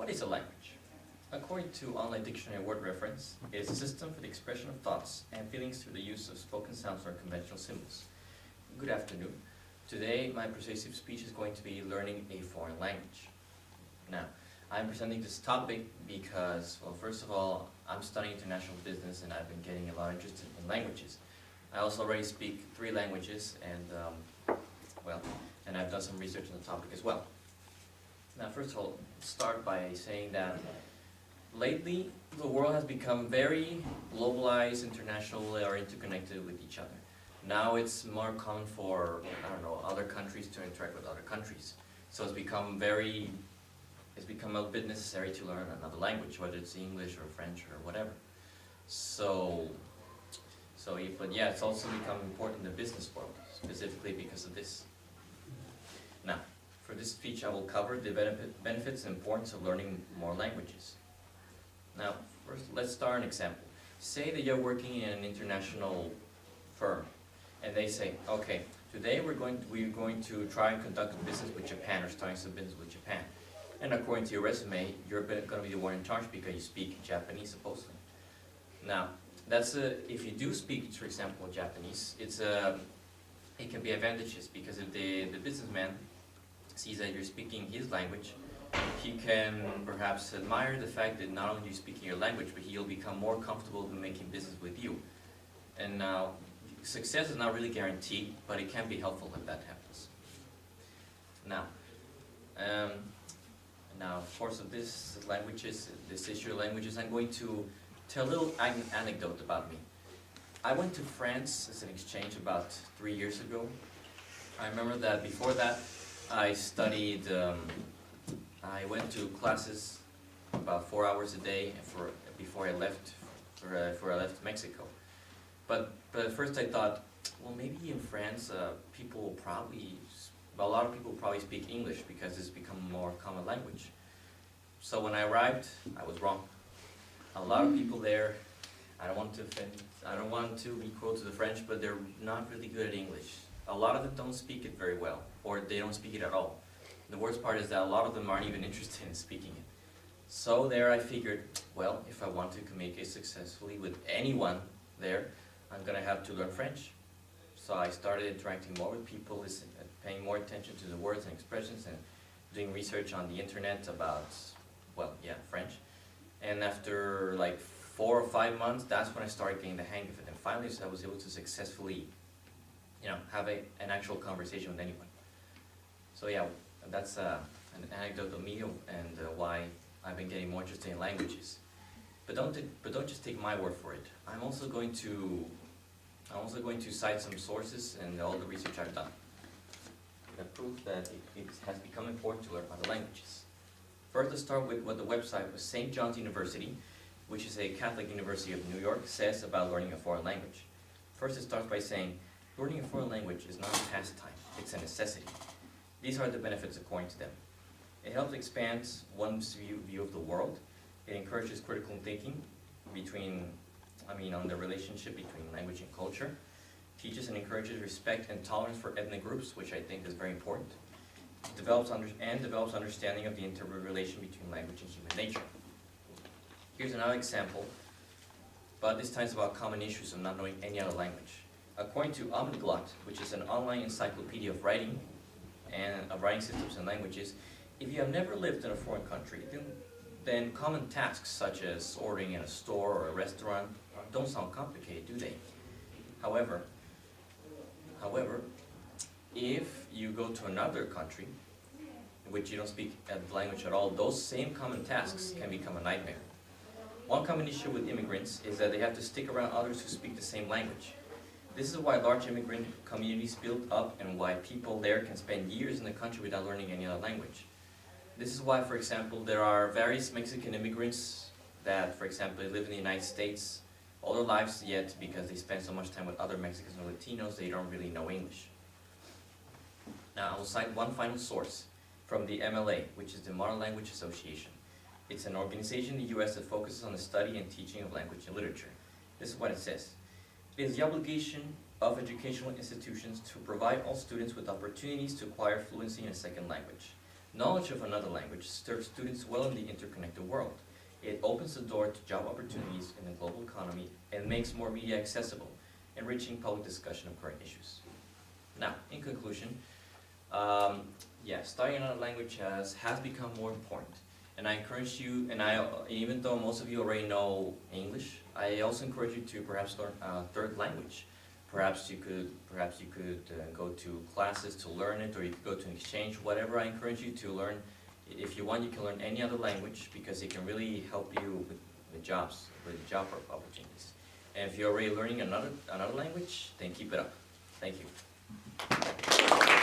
What is a language? According to Online Dictionary Word Reference, it is a system for the expression of thoughts and feelings through the use of spoken sounds or conventional symbols. Good afternoon. Today, my persuasive speech is going to be learning a foreign language. Now, I'm presenting this topic because, well, first of all, I'm studying international business and I've been getting a lot interested in languages. I also already speak 3 languages and I've done some research on the topic as well. Now, first of all, start by saying that lately the world has become very globalized, international, or interconnected with each other. Now it's more common for, other countries to interact with other countries. So it's become a bit necessary to learn another language, whether it's English or French or whatever. But yeah, it's also become important in the business world, specifically because of this. Now, for this speech I will cover the benefits and importance of learning more languages. Now, first let's start an example. Say that you're working in an international firm, and they say, okay, today we're going to try and conduct a business with Japan, or starting some business with Japan. And according to your resume, you're going to be the one in charge because you speak Japanese, supposedly. Now, if you do speak, for example, Japanese, it can be advantageous, because if the businessman sees that you're speaking his language, he can perhaps admire the fact that not only are you speaking your language, but he'll become more comfortable in making business with you. And now, success is not really guaranteed, but it can be helpful if that happens. Now, of course, of this issue of languages, I'm going to tell a little anecdote about me. I went to France as an exchange about 3 years ago. I remember that before that, I studied, I went to classes about 4 hours a day before I left Mexico. But at first I thought, well, maybe in France, a lot of people probably speak English because it's become a more common language. So when I arrived, I was wrong. A lot of people there, I don't want to be cruel to the French, but they're not really good at English. A lot of them don't speak it very well, or they don't speak it at all. The worst part is that a lot of them aren't even interested in speaking it. So there I figured, well, if I want to communicate successfully with anyone there, I'm going to have to learn French. So I started interacting more with people, paying more attention to the words and expressions, and doing research on the internet about, French. And after like 4 or 5 months, that's when I started getting the hang of it. And finally, I was able to successfully, have an actual conversation with anyone. So yeah, that's an anecdote of me and why I've been getting more interested in languages. But don't just take my word for it. I'm also going to cite some sources and all the research I've done that prove that it has become important to learn other languages. First, let's start with what the website of St. John's University, which is a Catholic university of New York, says about learning a foreign language. First, it starts by saying, learning a foreign language is not a pastime, it's a necessity. These are the benefits according to them. It helps expand one's view of the world. It encourages critical thinking on the relationship between language and culture. Teaches and encourages respect and tolerance for ethnic groups, which I think is very important. It develops understanding of the interrelation between language and human nature. Here's another example, but this time it's about common issues of not knowing any other language. According to Omniglot, which is an online encyclopedia of writing systems and languages, if you have never lived in a foreign country, then common tasks such as ordering in a store or a restaurant don't sound complicated, do they? However, if you go to another country in which you don't speak the language at all, those same common tasks can become a nightmare. One common issue with immigrants is that they have to stick around others who speak the same language. This is why large immigrant communities build up and why people there can spend years in the country without learning any other language. This is why, for example, there are various Mexican immigrants that, for example, live in the United States all their lives, yet because they spend so much time with other Mexicans or Latinos, they don't really know English. Now, I will cite one final source from the MLA, which is the Modern Language Association. It's an organization in the US that focuses on the study and teaching of language and literature. This is what it says. It is the obligation of educational institutions to provide all students with opportunities to acquire fluency in a second language. Knowledge of another language serves students well in the interconnected world. It opens the door to job opportunities in the global economy and makes more media accessible, enriching public discussion of current issues. Now, in conclusion, studying another language has become more important. And I encourage you, even though most of you already know English, I also encourage you to perhaps learn a third language. Perhaps you could go to classes to learn it, or you could go to an exchange, whatever. I encourage you to learn. If you want, you can learn any other language because it can really help you with jobs, with job opportunities. And if you're already learning another language, then keep it up. Thank you.